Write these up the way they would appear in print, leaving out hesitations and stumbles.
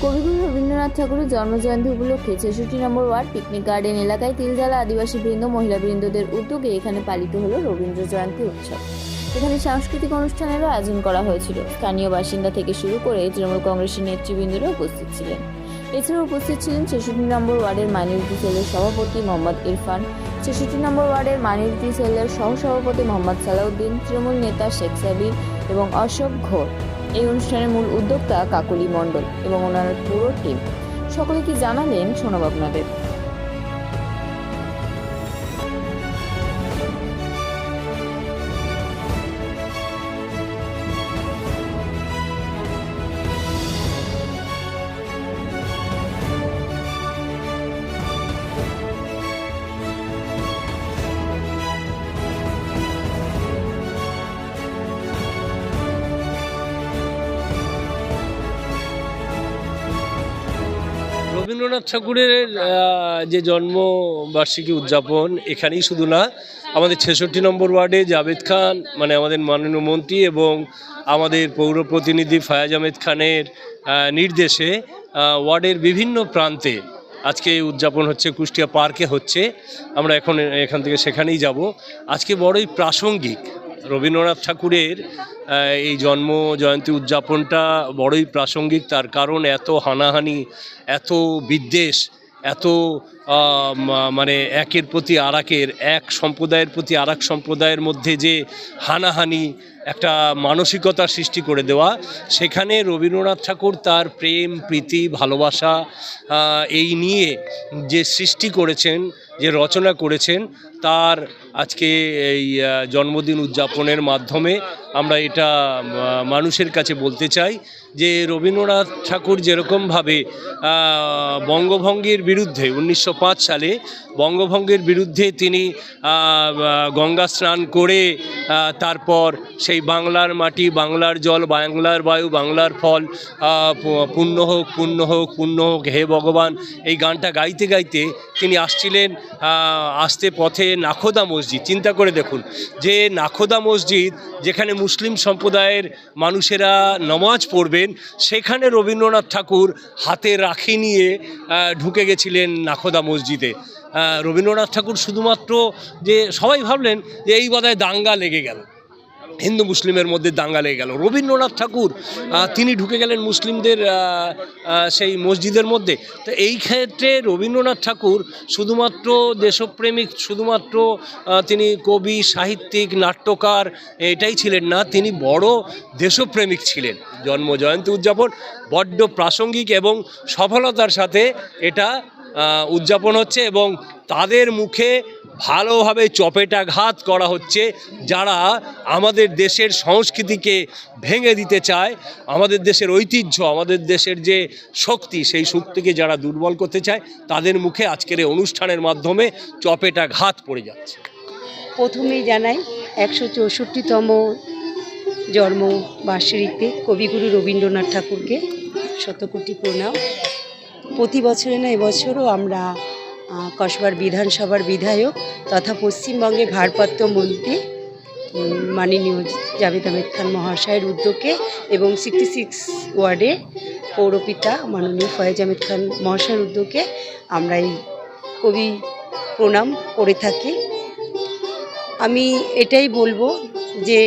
কবিগুরু রবীন্দ্রনাথ ঠাকুরের জন্মজয়ন্তী উপলক্ষে ৬৬ নম্বর ওয়ার্ড পিকনিক গার্ডেন এলাকায় তিলজালা আদিবাসী বৃন্দ মহিলা বৃন্দদের উদ্যোগে এখানে পালিত হলো রবীন্দ্র জয়ন্তী উৎসব। এখানে সাংস্কৃতিক অনুষ্ঠানেরও আয়োজন করা হয়েছিল। স্থানীয় বাসিন্দা থেকে শুরু করে তৃণমূল কংগ্রেসের নেতৃবৃন্দরা উপস্থিত ছিলেন। এছাড়াও উপস্থিত ছিলেন ৬৬ নম্বর ওয়ার্ডের মাইনরিটি সেলের সভাপতি মোহাম্মদ ইরফান, ৬৬ নম্বর ওয়ার্ডের মাইনরিটি সেলের সহসভাপতি মোহাম্মদ সালাউদ্দিন, তৃণমূল নেতা শেখ সাবির এবং অশোক ঘোর। এই অনুষ্ঠানের মূল উদ্যোক্তা কাকলি মণ্ডল এবং ওনার পুরো টিম। সকলে কি জানালেন শোনাব আপনাদের। রবীন্দ্রনাথ ঠাকুরের যে জন্মবার্ষিকী উদযাপন এখানেই শুধু না, আমাদের ৬৬ নম্বর ওয়ার্ডে জাভেদ খান মানে আমাদের মাননীয় মন্ত্রী এবং আমাদের পৌর প্রতিনিধি ফায়াজ আহমেদ খানের নির্দেশে ওয়ার্ডের বিভিন্ন প্রান্তে আজকে উদযাপন হচ্ছে। কুষ্টিয়া পার্কে হচ্ছে, আমরা এখান থেকে সেখানেই যাব। আজকে বড়ই প্রাসঙ্গিক রবীন্দ্রনাথ ঠাকুরের এই জন্ম জয়ন্তী উদযাপনটা বড়ই প্রাসঙ্গিক। তার কারণ এত হানাহানি, এত বিদ্বেষ, এত মানে একের প্রতি আরেকের, এক সম্প্রদায়ের প্রতি আরেক সম্প্রদায়ের মধ্যে যে হানাহানি, একটা মানসিকতা সৃষ্টি করে দেওয়া, সেখানে রবীন্দ্রনাথ ঠাকুর তার প্রেম, প্রীতি, ভালোবাসা এই নিয়ে যে সৃষ্টি করেছেন, যে রচনা করেছেন, তার আজকে এই জন্মদিন উদযাপনের মাধ্যমে আমরা এটা মানুষের কাছে বলতে চাই যে রবীন্দ্রনাথ ঠাকুর যেরকমভাবে বঙ্গভঙ্গের বিরুদ্ধে ১৯০৫ সালে বঙ্গভঙ্গের বিরুদ্ধে তিনি গঙ্গা স্নান করে তারপর সেই বাংলার মাটি, বাংলার জল, বাংলার বায়ু, বাংলার ফল, পুণ্য হোক, পুণ্য হোক, পুণ্য হোক হে ভগবান, এই গানটা গাইতে গাইতে তিনি আসছিলেন। আসতে পথে নাখোদা মসজিদ, চিন্তা করে দেখুন যে নাখোদা মসজিদ যেখানে মুসলিম সম্প্রদায়ের মানুষেরা নামাজ পড়বেন, সেখানে রবীন্দ্রনাথ ঠাকুর হাতে রাখি নিয়ে ঢুকে গেছিলেন নাখোদা মসজিদে। রবীন্দ্রনাথ ঠাকুর শুধুমাত্র যে সবাই ভাবলেন যে এই বোধহয় দাঙ্গা লেগে গেল, হিন্দু মুসলিমের মধ্যে দাঙ্গা লেগে গেল, রবীন্দ্রনাথ ঠাকুর তিনি ঢুকে গেলেন মুসলিমদের সেই মসজিদের মধ্যে। তো এই ক্ষেত্রে রবীন্দ্রনাথ ঠাকুর শুধুমাত্র দেশপ্রেমিক, শুধুমাত্র তিনি কবি, সাহিত্যিক, নাট্যকার এটাই ছিলেন না, তিনি বড় দেশপ্রেমিক ছিলেন। জন্ম জয়ন্তী উদযাপন বড্ড প্রাসঙ্গিক এবং সফলতার সাথে এটা উদযাপন হচ্ছে এবং তাদের মুখে ভালোভাবে চপেটাঘাত করা হচ্ছে যারা আমাদের দেশের সংস্কৃতিকে ভেঙে দিতে চায়, আমাদের দেশের ঐতিহ্য, আমাদের দেশের যে শক্তি, সেই শক্তিকে যারা দুর্বল করতে চায়, তাদের মুখে আজকের এই অনুষ্ঠানের মাধ্যমে চপেটাঘাত পড়ে যাচ্ছে। প্রথমেই জানাই ১৬৪তম জন্মবার্ষিকীতে কবিগুরু রবীন্দ্রনাথ ঠাকুরকে শতকোটি প্রণাম। প্রতি বছরে না এবছরও আমরা কসবার বিধানসভার বিধায়ক তথা পশ্চিমবঙ্গের ভারপ্রাপ্ত মন্ত্রী মাননীয় জাভেদ আহমেদ খান মহাশয়ের উদ্যোগে এবং 66 ওয়ার্ডে পৌরপিতা মাননীয় ফায়াজ আহমেদ খান মহাশয়ের উদ্যোগে আমরা এই কবি প্রণাম করে থাকি। আমি এটাই বলবো যে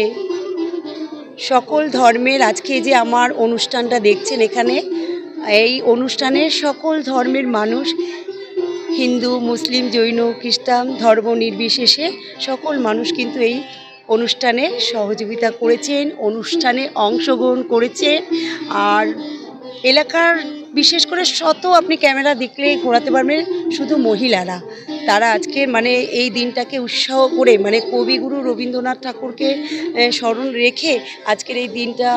সকল ধর্মের আজকে যে আমার অনুষ্ঠানটা দেখছেন, এখানে এই অনুষ্ঠানে সকল ধর্মের মানুষ, হিন্দু, মুসলিম, জৈন, খ্রিস্টান ধর্ম নির্বিশেষে সকল মানুষ কিন্তু এই অনুষ্ঠানে সহযোগিতা করেছেন, অনুষ্ঠানে অংশগ্রহণ করেছেন। আর এলাকার বিশেষ করে আপনি ক্যামেরা দেখলে ঘোরাতে পারবেন শুধু মহিলারা, তারা আজকে মানে এই দিনটাকে উৎসাহ করে মানে কবিগুরু রবীন্দ্রনাথ ঠাকুরকে স্মরণ রেখে আজকের এই দিনটা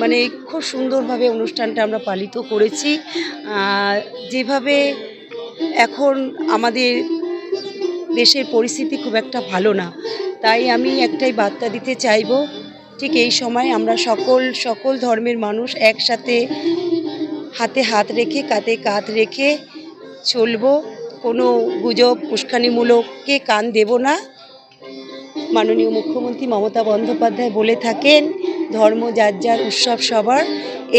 মানে খুব সুন্দরভাবে অনুষ্ঠানটা আমরা পালিত করেছি। যেভাবে এখন আমাদের দেশের পরিস্থিতি খুব একটা ভালো না, তাই আমি একটাই বার্তা দিতে চাইব, ঠিক এই সময় আমরা সকল ধর্মের মানুষ একসাথে হাতে হাত রেখে কাঁধে কাঁধ রেখে চলব, কোনো গুজব উস্কানিমূলককে কান দেব না। মাননীয় মুখ্যমন্ত্রী মমতা বন্দ্যোপাধ্যায় বলে থাকেন ধর্ম যার যার, উৎসব সবার,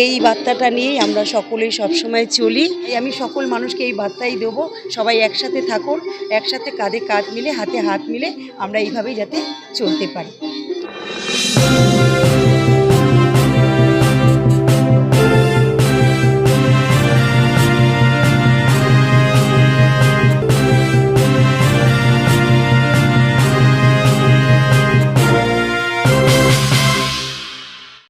এই বার্তাটা নিয়েই আমরা সকলেই সবসময় চলি। আমি সকল মানুষকে এই বার্তাই দেবো, সবাই একসাথে থাকুন, একসাথে কাঁধে কাঁধ মিলে হাতে হাত মিলে আমরা এইভাবেই যাতে চলতে পারি।